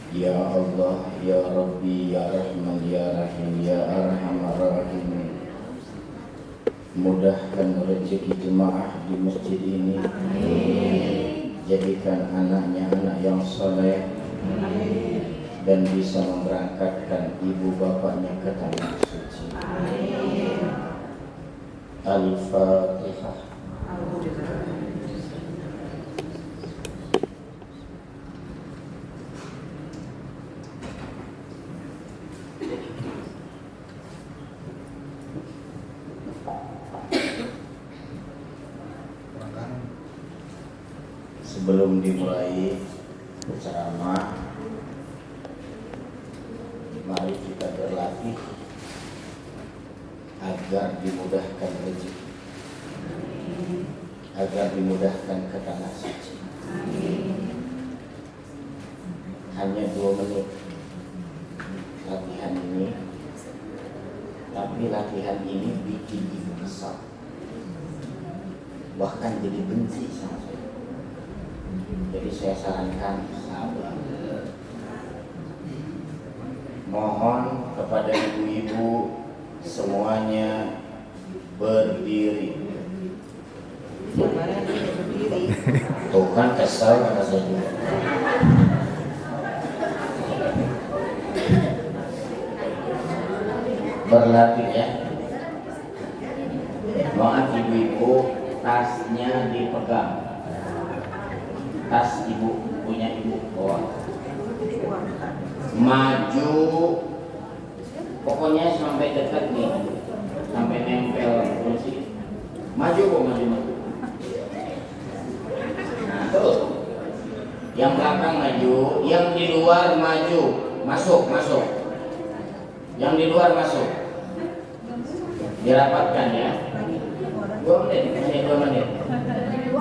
Ya Allah, Ya Rabbi, Ya Rahman, Ya Rahim, Ya Arhamar Rahimin. Mudahkan rezeki jemaah di masjid ini. Amin. Jadikan anaknya anak yang soleh. Amin. Dan bisa memberangkatkan ibu bapaknya ke tanah suci. Amin. Al-Fatihah. Sebelum dimulai ceramah, mari kita berlatih agar dimudahkan rezeki, agar dimudahkan ke tanah suci. Hanya 2 menit latihan ini, tapi latihan ini bikin ibu kesal, bahkan jadi benci sama saya. Jadi saya sarankan sahabat, mohon kepada ibu-ibu semuanya berdiri. Tuh kan kesal kata saya. Berlatih ya. Maaf ibu-ibu, tasnya dipegang. Tas ibu, punya ibu bawa. Maju, pokoknya sampai dekat nih, sampai nempel kursi. Maju kok, maju. Nah tuh, yang belakang maju, yang di luar maju, masuk. Yang di luar masuk. Dirapatkan ya. 2 menit, hanya 2 menit.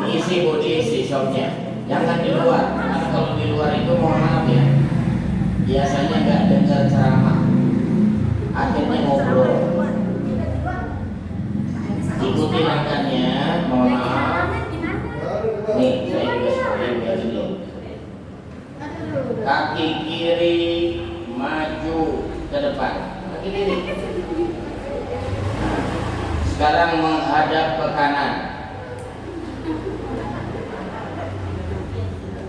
Diisi shopnya. Jangan di luar, karena kalau di luar itu mohon maaf ya, biasanya nggak dengar ceramah, akhirnya ngobrol. Ikuti langkahnya, mohon maaf. Nih, saya juga seperti ini. Kaki kiri maju ke depan, kaki kiri. Nah, sekarang menghadap ke kanan.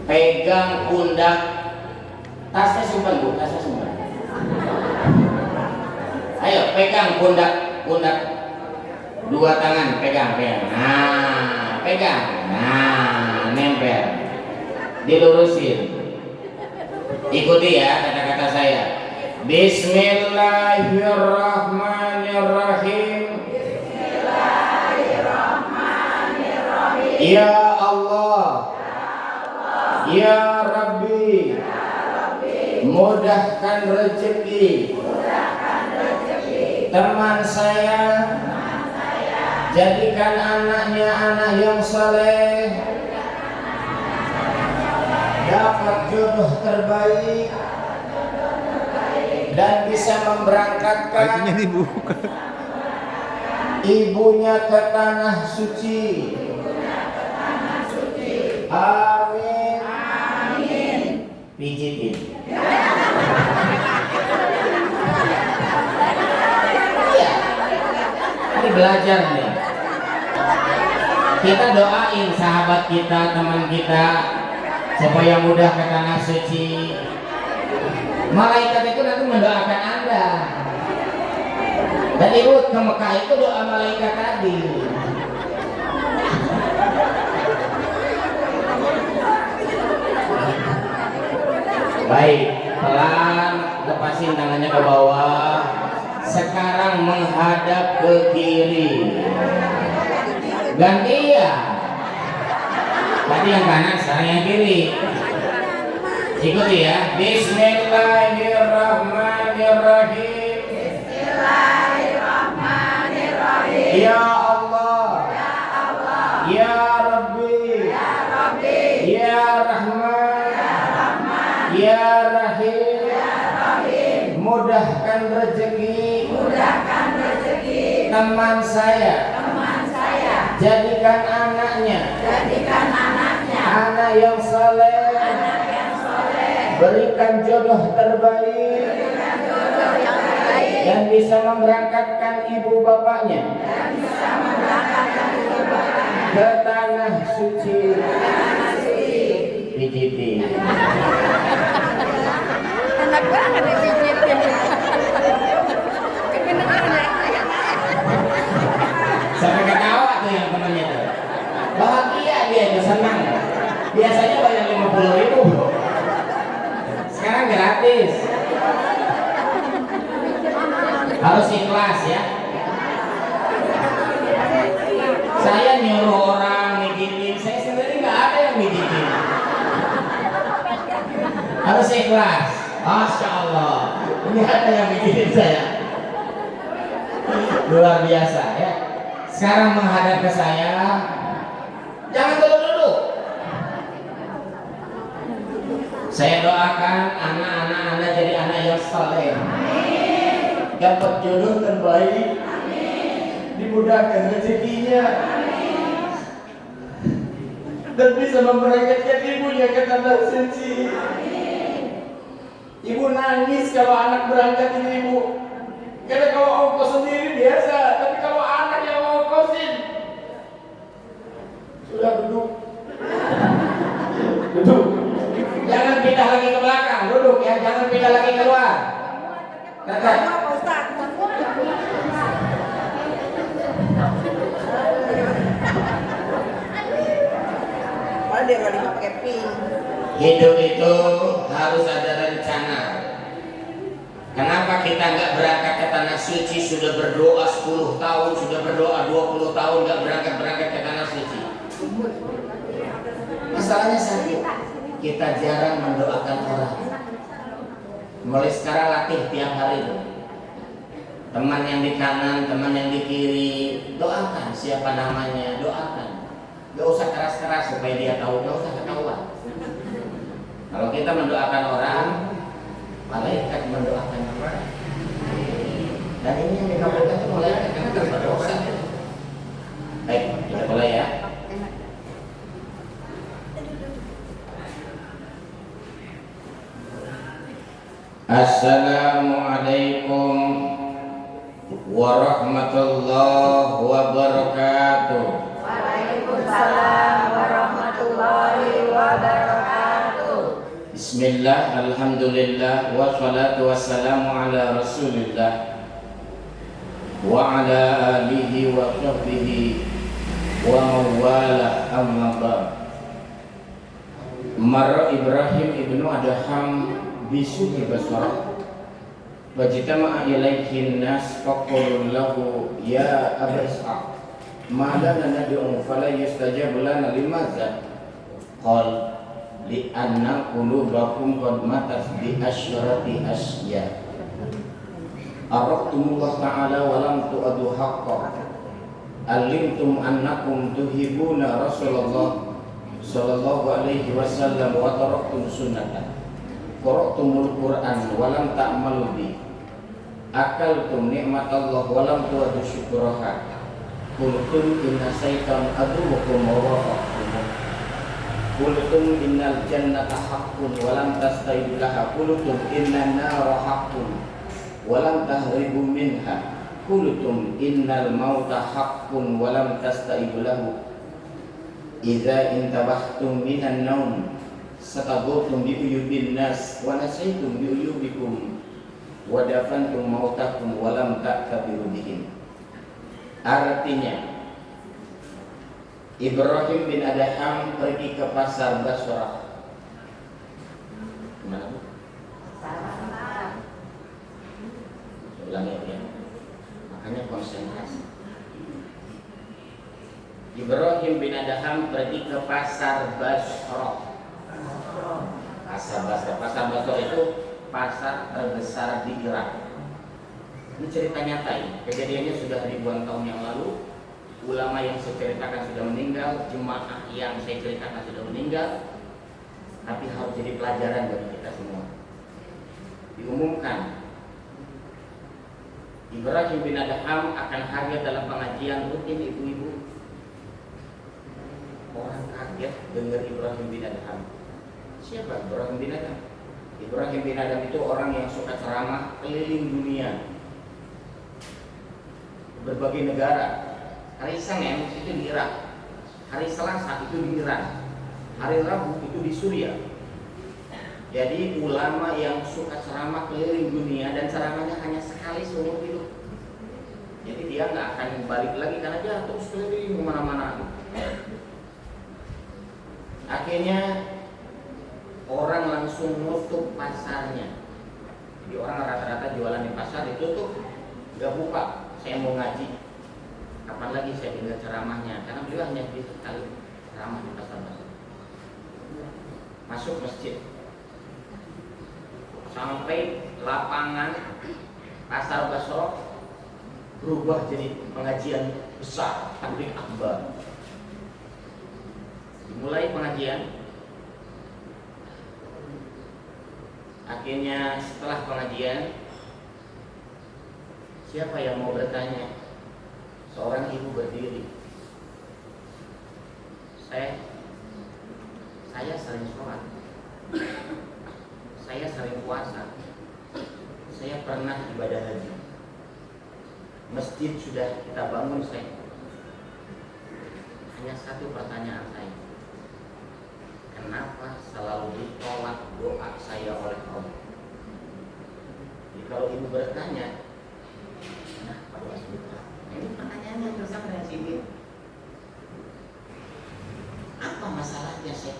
Pegang pundak, tasnya simpan bu, tasnya simpan. Ayo pegang pundak, 2 tangan pegang. Nah, pegang, nah nempel, dilurusin. Ikuti ya kata-kata saya. Bismillahirrahmanirrahim. Ya Allah. Ya Rabbi, mudahkan rezeki teman saya, jadikan anaknya anak yang saleh, dapat jodoh terbaik, dan bisa memberangkatkan ibunya ke tanah suci. Amin. Pijitin. Iya. Ini belajar nih. Kita doain sahabat kita, teman kita, supaya mudah ke tanah suci. Malaikat itu nanti mendoakan Anda. Dan ibu ke Mekah itu doa malaikat tadi. Baik, pelan lepasin tangannya ke bawah. Sekarang menghadap ke kiri. Ganti ya. Tadi yang kanan, sekarang yang kiri. Ikuti ya. Bismillahirrahmanirrahim. Ya Allah. Ya Rabbi. Ya Rahman. Ya Rahim, mudahkan rezeki teman saya, jadikan anaknya anak yang saleh, Berikan jodoh terbaik yang bisa memberangkatkan ibu bapaknya ke tanah suci PJT. Enak banget dipijitin. Sampai ketawa tuh yang temannya tuh. Bahagia dia tuh, senang. Biasanya bayar 50.000, sekarang gratis. Harus ikhlas ya. Saya nyuruh orang mijitin, saya sendiri nggak ada yang mijitin. Harus ikhlas. Masya Allah, ini ada yang mijitin saya. Luar biasa ya. Sekarang menghadap ke saya, jangan duduk-duduk. Saya doakan anak-anak Anda jadi anak yang saleh, dapat jodoh terbaik, dimudahkan rezekinya, dan bisa memberangkatkan ibunya ke tanah suci. Ibu nangis kalau anak berangkat ini ibu, karena kalau ongkos sendiri biasa, tapi kalau anak yang mau ongkosin, sudah duduk, duduk. Jangan pindah lagi ke belakang, duduk ya, jangan pindah lagi keluar. Kata. Malah dia nggak pakai pin. Hidup itu harus ada rencana. Kenapa kita nggak berangkat ke tanah suci? Sudah berdoa 10 tahun, sudah berdoa 20 tahun nggak berangkat ke tanah suci. Masalahnya satu, kita jarang mendoakan orang. Mulai sekarang latih tiap hari. Teman yang di kanan, teman yang di kiri, doakan siapa namanya, doakan. Gak usah keras-keras supaya dia tahu, gak usah ketahuan. Kalau kita mendoakan orang, malaikat mendoakan orang. Dan ini yang dikabulkan itu malaikat karena tanpa dosa. Baik, kita mulai ya. Assalamualaikum warahmatullahi wabarakatuh. Waalaikumsalam warahmatullahi wabarakatuh. Bismillah, alhamdulillah, wassalatu wassalamu ala rasulillah wa ala alihi wa sahbihi wa mawala amma ba'd. Marra Ibrahim ibnu Adham bisuhi basarah wajitama'a ilaihin nas faqulu lahu ya Aba Ishaq ma lana nad'u fala yustajabu lana limadza qal li anna qulubakum qad matat bi asyrati asya araqtumullah ta'ala wa lam tu'adu haqqa alimtum annakum tuhibuna Rasulullah sallallahu alaihi wasallam wa taraktum sunnatah qara'tumul Qur'an wa lam ta'malu bi akaltum ni'matallah wa lam tu'adu syukraha qultum inna syaitan aduwwakum wa wafaqtum qultum innal jannata haqqun wa lam tastaidu laha qultum innan nara haqqun wa lam tahribu minha qultum innal mauta haqqun wa lam tastaidu lahu idza intabahtum minan naum satabutum bi uyubin nas wa nasaitum bi uyubikum wa dafantum mautakum wa lam ta'tabiru bihim. Artinya Ibrahim bin Adham pergi ke pasar Basrah. Gimana Bu? Ulangi ya. Makanya konsentrasi. Ibrahim bin Adham pergi ke pasar Basrah. Pasar Basrah itu pasar terbesar di Irak. Ini cerita nyata ini. Kejadiannya sudah ribuan tahun yang lalu. Ulama yang saya ceritakan sudah meninggal, jemaah yang saya ceritakan sudah meninggal. Tapi harus jadi pelajaran bagi kita semua. Diumumkan Ibrahim bin Adham akan hadir dalam pengajian rutin ibu-ibu. Orang kaget dengar Ibrahim bin Adham. Siapa Ibrahim bin Adham? Ibrahim bin Adam itu orang yang suka ceramah keliling dunia, berbagai negara. Hari Senin itu di Irak, hari Selasa itu di Iran, hari Rabu itu di Suriah. Jadi ulama yang suka ceramah keliling dunia dan ceramahnya hanya sekali seumur hidup. Jadi dia nggak akan balik lagi karena dia terus keliling kemana-mana. Akhirnya orang langsung nutup pasarnya. Jadi orang rata-rata jualan di pasar ditutup, nggak buka. Saya mau ngaji, kapan lagi saya dengar ceramahnya? Karena beliau hanya bisa sekali ceramah di pasar-pasar. Masuk masjid, sampai lapangan pasar Basro berubah jadi pengajian besar, tabligh akbar. Dimulai pengajian. Akhirnya setelah pengajian, siapa yang mau bertanya? Seorang ibu berdiri. Saya sering sholat, saya sering puasa, saya pernah ibadah haji, masjid sudah kita bangun saya. Hanya satu pertanyaan saya, kenapa selalu ditolak doa saya oleh Allah? Jadi kalau ibu bertanya, kenapa doa saya? Ini pertanyaannya bersama dengan sini. Apa masalahnya saya?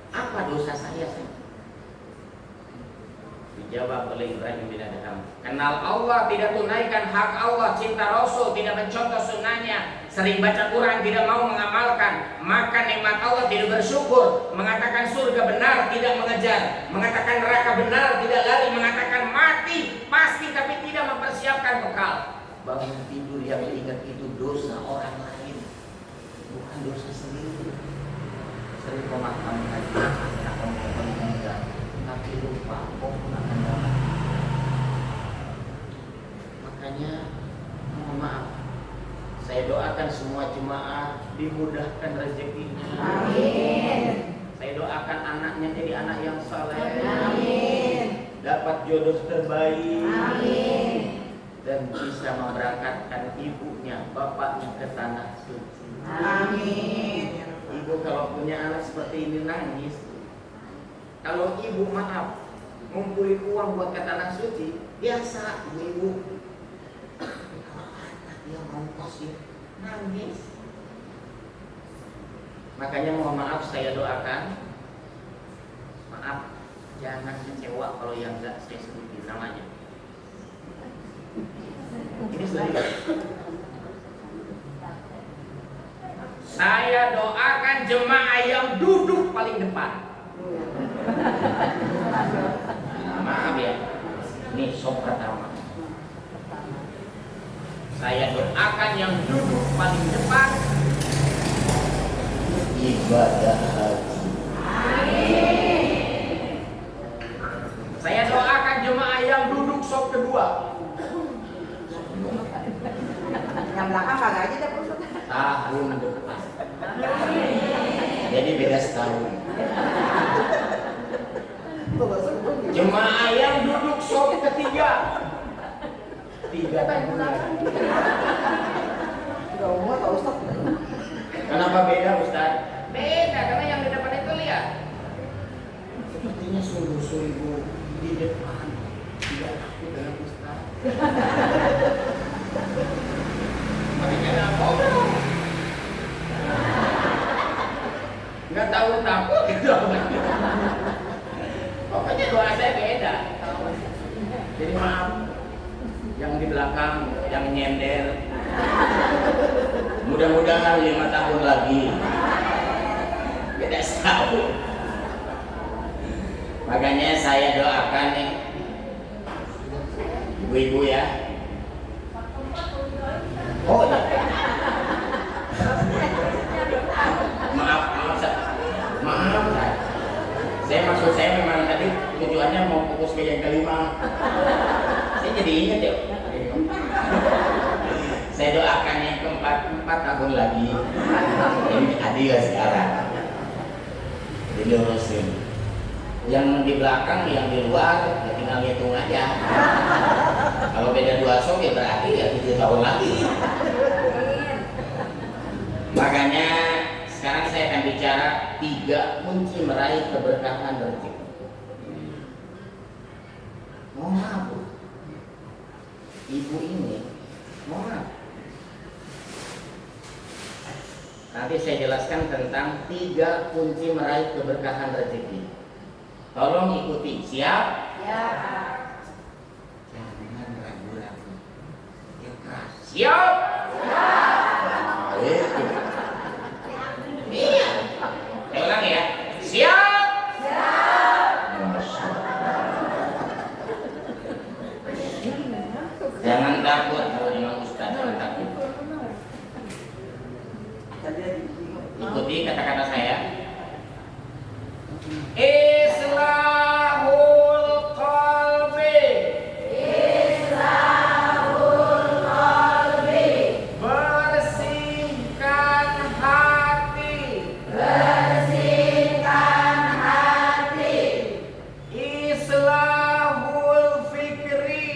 Apa dosa saya saya? Dijawab oleh Ibrahim bin Adam, kenal Allah, tidak tunaikan hak Allah, cinta Rasul, tidak mencontoh sunnahnya, sering baca Quran, tidak mau mengamalkan, makan nikmat Allah, tidak bersyukur, mengatakan surga benar, tidak mengejar, mengatakan neraka benar, tidak lari, mengatakan mati pasti tapi tidak mempersiapkan bekal. Bangun tidur yang diingat itu dosa orang lain, bukan dosa sendiri. Sering memakamkan akan meninggal, tapi lupa mohon akan datang. Makanya mohon maaf, saya doakan semua jemaah dimudahkan rezekinya. Amin. Saya doakan anaknya jadi anak yang saleh. Amin. Dapat jodoh terbaik. Amin. Dan bisa memberangkatkan ibunya, bapaknya ke tanah suci. Amin. Ibu kalau punya anak seperti ini nangis. Kalau ibu maaf ngumpulin uang buat ke tanah suci, biasa ibu. Kalau anak yang ngongkosin nangis. Makanya mohon maaf saya doakan, maaf jangan kecewa kalau yang enggak saya sebutin namanya. Ini serius. Saya doakan jemaah yang duduk paling depan. Maaf ya, ini sok pertama. Saya doakan yang duduk paling depan ibadah haji. Amin. Saya doakan jemaah yang duduk sok kedua. Yang belakang kagak aja deh Ustaz. Tahun depan. Jadi beda setahun. Jemaah yang duduk sok ketiga 3 tahun lagi. Gak umur Pak Ustaz. Kenapa beda Ustaz? Beda karena yang di depan itu lihat sepertinya sungguh-sungguh di depan, tidak takut dengan Ustaz. Makanya nggak ngomong, nggak tahu takut gitu. Pokoknya doa saya beda. Jadi maaf, yang di belakang, yang nyender, mudah-mudahan 5 tahun lagi beda setahun. Makanya saya doakan nih ibu-ibu ya. Oh ya. Maaf. Maksud saya memang tadi tujuannya mau fokus ke yang kelima. Saya jadi ingat ya. Saya doakan yang keempat 4 tahun lagi. Ini adil sekarang. dilurusin. Yang di belakang, yang di luar, ya tinggal hitung aja. Kalau beda 2 sop ya berarti ya 7 tahun lagi. Makanya sekarang saya akan bicara 3 kunci meraih keberkahan rezeki. Mohon maaf, Bu. Ibu ini, mohon maaf. Nanti saya jelaskan tentang 3 kunci meraih keberkahan rezeki. Tolong ikuti, siap? Ya. Jangan ragu-ragu. Ikhlas. Siap? Siap. Iya. Saya ulang ya. Siap? Siap. Jangan takut kalau Imam Ustaz, jangan takut. Ikuti kata-kata saya. Islahul qalbi. Islahul qalbi. Bersihkan hati. Bersihkan hati. Islahul fikri.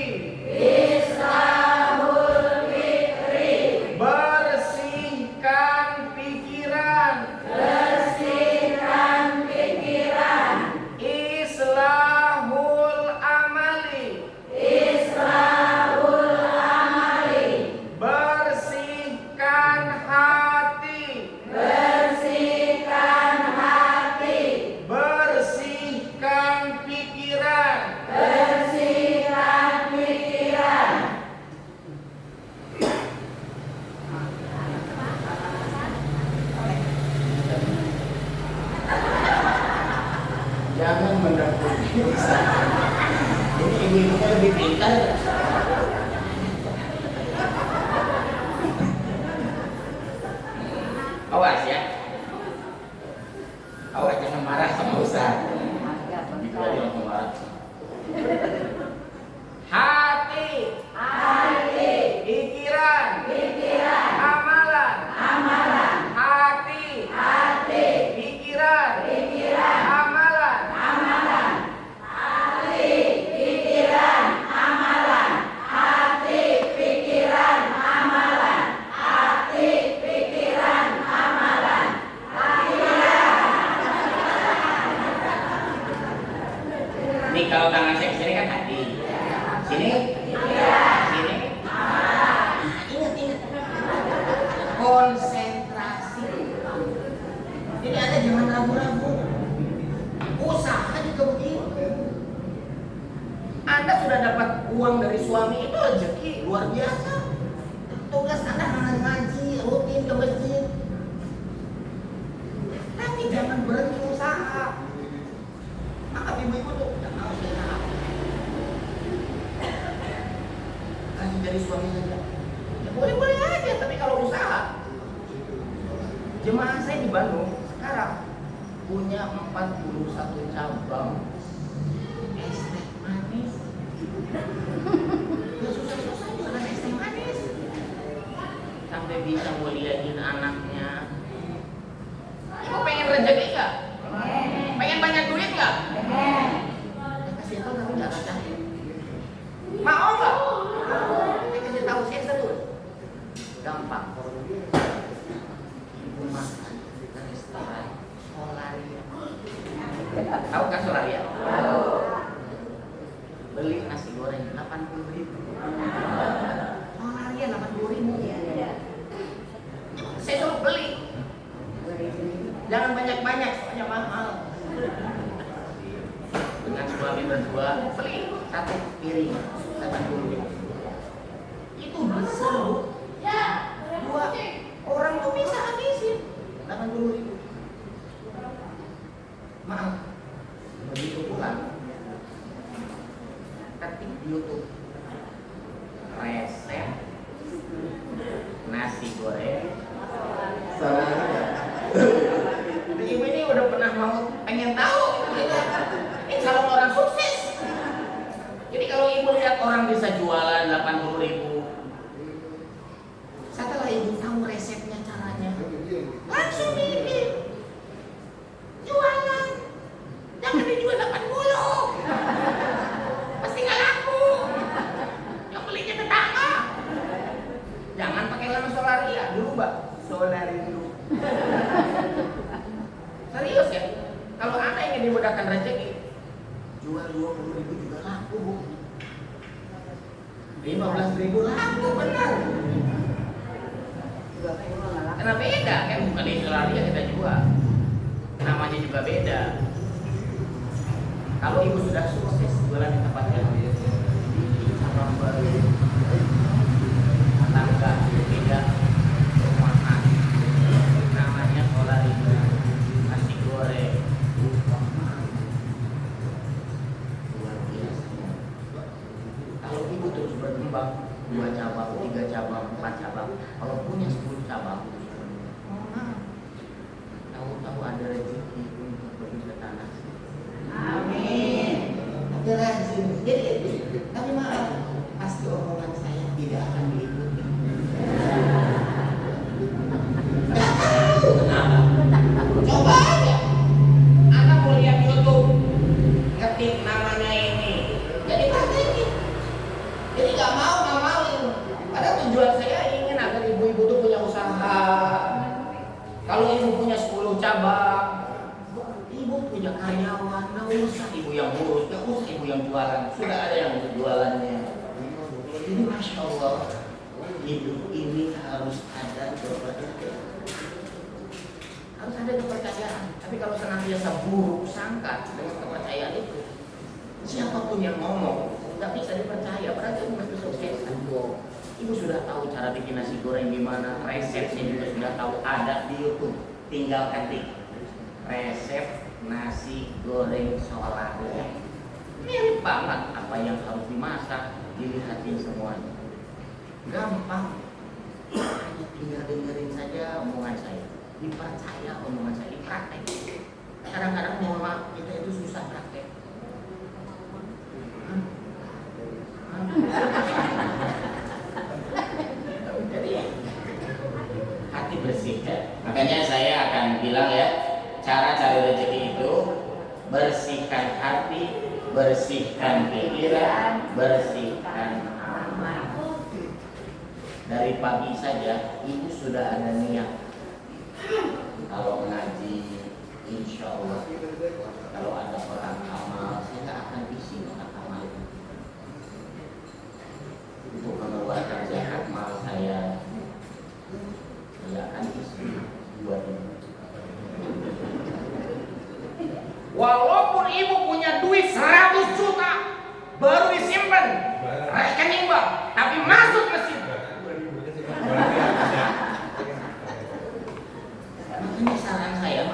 Islahul fikri. Bersihkan pikiran. Bersihkan pikiran. Islahul amali. Islahul amali. Bersihkan hati. Bersihkan hati. Bersihkan pikiran. Bersihkan pikiran. Jangan mendakuti. Ini ibu-ibunya lebih pintar. Awas ya. Awas jangan marah sama Ustaz. Ibu lagi langsung marah. Hati. Hati. Pikiran. Pikiran. Amalan. Amalan. Hati. Hati. Pikiran. Pikiran. Amalan. Amalan. Hati. Pikiran. Amalan. Hati. Pikiran. Amalan. Hati. Pikiran. Amalan. Ini kalau tangan saya kesini kan hati. Sini. Sini. Ingat. Konsentrasi. Jadi Anda jangan ragu-ragu. Usaha juga begitu. Anda sudah dapat uang dari suami itu rezeki luar biasa. Tugas Anda hanya ngaji, rutin ke masjid. Tapi jangan berhenti usaha. Maka ibu-ibu tuh jangan harus usaha. Kasih dari suami saja. Ya boleh-boleh aja, tapi kalau usaha. Jemaah saya di Bandung sekarang punya 41 cabang es teh manis. Ya susah-susah jualan es teh manis. Sampai bisa muliain anaknya. Ibu pengen rezeki nggak? Pengen banyak duit nggak? Kasih tahu tapi nggak ada. Mau nggak? Kasih tahu saya serius. Gampang. Ibu makan ke restoran Solaria. Tahu kan Solaria? Beli nasi goreng 80.000. Solaria 80.000. Saya suruh beli. Jangan banyak-banyak, soalnya mahal. Dengan suami berdua beli 1 piring 80.000. Itu besar, Bu. 2 orang tuh bisa habisin 80.000. Maaf, begitu pulang ketik di YouTube resep nasi goreng Solaria. Ibu ini udah pernah mau pengen tahu. Ini calon orang sukses. Jadi kalau ibu lihat orang bisa jualan 80.000, setelah ibu tahu resepnya caranya, langsung bikin jualan. Kalau Anda ingin dimudahkan rezeki, jual 20.000 juga laku, Bu. 15.000 laku benar. Karena beda, kan bukan di Australia kita jual. Namanya juga beda. Kalau ibu sudah sukses jualan di tempat yang cabang baru, tangga beda, rumahan, namanya Olarina, nasi goreng, luar biasa. Kalau ibu terus berkembang 2 cabang, 3 cabang, 4 cabang, kalau punya 10 cabang, tahu-tahu ada rezeki untuk pergi ke tanah. Amin. Ada rezeki. Jadi, tapi maaf, pasti omongan saya tidak akan diikuti. Kenapa? Coba aja. Anda mau lihat YouTube, ngetik namanya ini, jadi praktekin. Jadi nggak mau. Padahal tujuan saya ingin agar ibu-ibu itu punya usaha. Kalau ibu punya 10 cabang, ibu punya karyawan, nggak usah ibu yang ngurus, nggak usah ibu yang jualan, sudah ada yang jualannya. Jadi Masya Allah, hidup ini harus ada kepercayaan. Harus ada kepercayaan. Tapi kalau senantiasa buruk sangka dengan kepercayaan itu, siapapun yang ngomong nggak bisa dipercaya. Berarti itu mesti sukses. Ibu sudah tahu cara bikin nasi goreng gimana, resepnya juga sudah tahu, ada di YouTube. Tinggal ketik resep nasi goreng Solarnya. Mirip banget apa yang harus dimasak, dilihatin semuanya. Gampang. Hanya tinggal dengerin saja omongan saya, dipercaya omongan saya, dipraktek. Kadang-kadang mohon maaf, kita itu susah praktek. Jadi hati bersih ya. Makanya saya akan bilang ya, cara cari rezeki itu bersihkan hati, bersihkan pikiran, bersihkan amal. Dari pagi saja ibu sudah ada niat. Kalau ngaji, insya Allah. Kalau ada orang amal, saya nggak akan isi orang amal. Untuk mengeluarkan zakat mal saya akan isi buat ini. Walaupun ibu punya duit 100 juta baru disimpan rekening bank, tapi masuk mesin. Makanya saran saya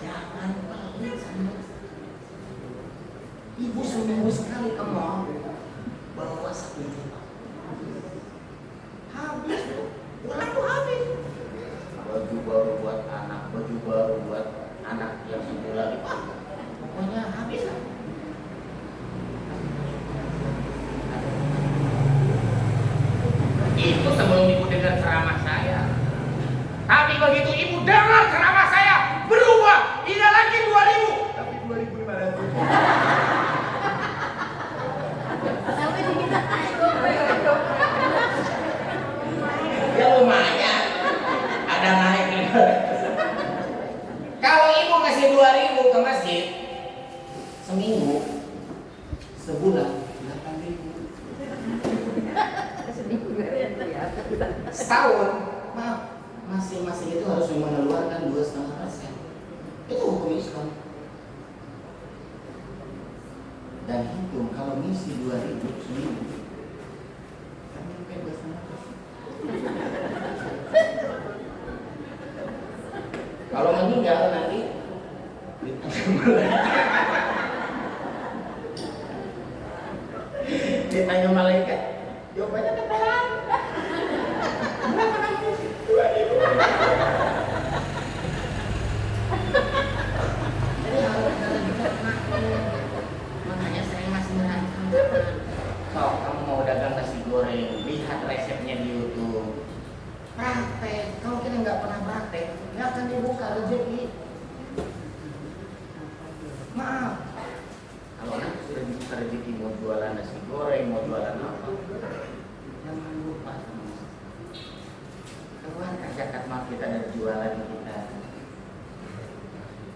jangan pelit sama ibu. Seminggu sekali ke mall bawa 1 juta. Habis tuh, pulang tuh habis. Baju baru buat anak, baju baru buat anak yang sekolah dipakai. Pokoknya habis lah. Itu sebelum ibu dengar ceramah saya. Tapi begitu ibu dengar ceramah saya, berubah. Tidak lagi 2.000, tapi 2.500. Ya lumayan, ada naik juga. Kalau ibu kasih 2.000 ke masjid seminggu, sebulan 8.000. Setahun, maaf, masing-masing itu harus mengeluarkan 2,5%. Itu hukum Islam. Dan hitung kalau ngisi 2.000 seminggu, kamu pakai 2,5%. Kalau meninggal nanti ditanya malaikat, jawabannya ketelan. Berapa kamu? 2.000. Jadi harus ada makanya saya masih merancang. Kalau kamu mau dagang nasi goreng, lihat resepnya di YouTube. Praktek. Kalau kita nggak pernah praktek, nggak akan dibuka rezeki. Maaf. Kalau nanti sudah dibuka rezeki, mau jualan nasi goreng, mau jualan apa, jangan lupa sama keluarkan zakat mal kita dari jualan kita.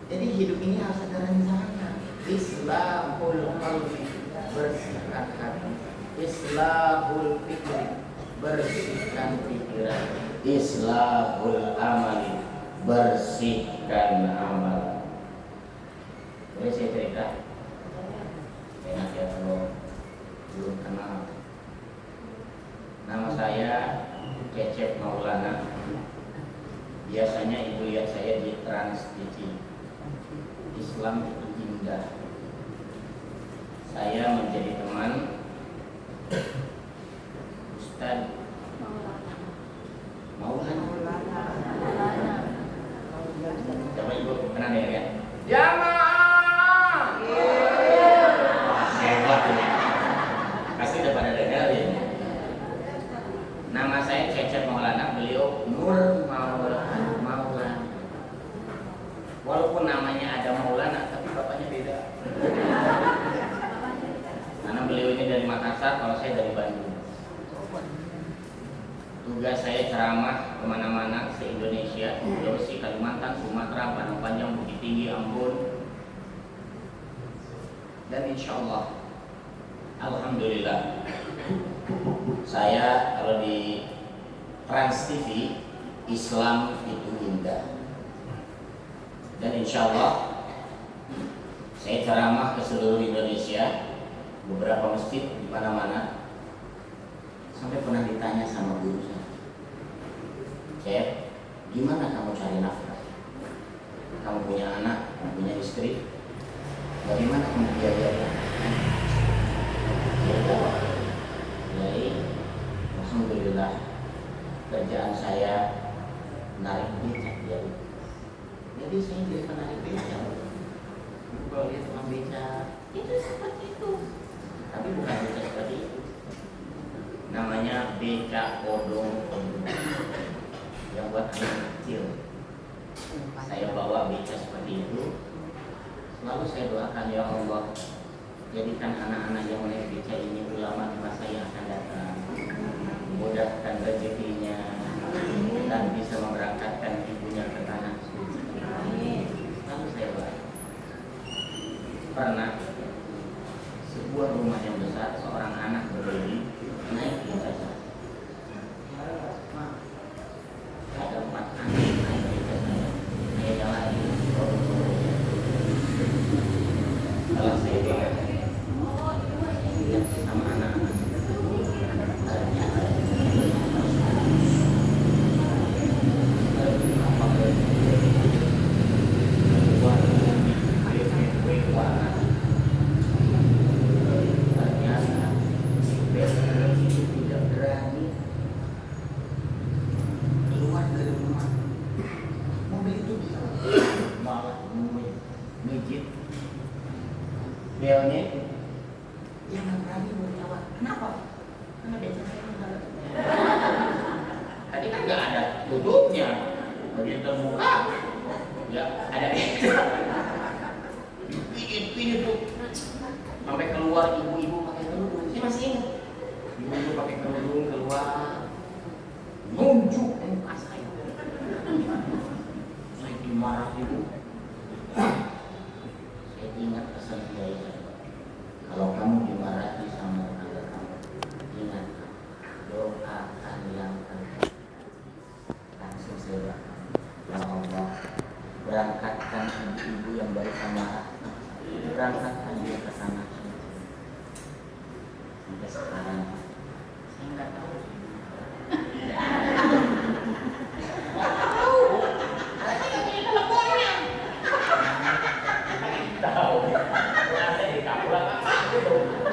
Jadi hidup ini harus ada rencana. Islahul qalbi, bersihkan hati. Islahul fikri, bersihkan pikiran. Islahul amali, bersihkan amal. Boleh saya cerita? Enak ya kalau belum kenal. Nama saya Cecep Maulana. Biasanya ibu lihat saya di Trans TV. Islam itu indah. Saya menjadi teman Ustaz Maulana. Coba ibu pernah dengar ya? Jamaah. Hebat ini. Pasti udah pada dengar ya. Nama saya Cecep Maulana, beliau Nur Maulana. Walaupun namanya ada Maulana, tapi bapaknya beda. Karena beliau ini dari Makassar, kalau saya dari Bandung. Tugas saya ceramah kemana-mana se-Indonesia, Sulawesi, Kalimantan, Sumatera, Padang Panjang, Bukit Tinggi, Ambon. Dan insya Allah, alhamdulillah, saya kalau di Trans TV, Islam itu indah. Dan insya Allah saya ceramah ke seluruh Indonesia, beberapa masjid di mana-mana. Sampai pernah ditanya sama guru saya, Cep, gimana kamu cari nafkah? Kamu punya anak, kamu punya istri, bagaimana kamu biayakan? Jadi, alhamdulillah kerjaan saya narik becak jadi. Jadi saya jadi penarik becak. Kalau lihat tukang becak, itu seperti itu. Tapi bukan becak seperti itu. Namanya becak odong yang buat anak kecil. Saya bawa becak seperti itu. Selalu saya doakan, ya Allah, jadikan anak-anak yang naik becak ini ulama di masa yang akan datang. Mudahkan rezekinya dan bisa memberangkatkan ibunya ke tanah suci. Lalu saya doakan. Pernah sebuah rumah yang besar, seorang anak berdiri naik becak. Ada 4 anak naik becak saya. Saya jalan. Kalau saya lihat sama anak-anak, belnya jangan berani menjawab. Kenapa? Karena becak saya mahal. Tadi kan nggak ada tutupnya, bagian terbuka ya ada becak. Ini tuh sampai keluar ibu-ibu pakai kerudung. Saya masih ingat. Ibu-ibu pakai kerudung keluar, nunjuk muka saya. Saya dimarahi ibu. Saya ingat pesan kiai saya. Kalau kamu dimarahi sama tetangga kamu, ingat doakan yang terbaik. Langsung saya doakan, ya Allah, berangkatkan ibu yang baik sama, berangkatkan dia ke tanah suci. Sampai sekarang saya nggak tahu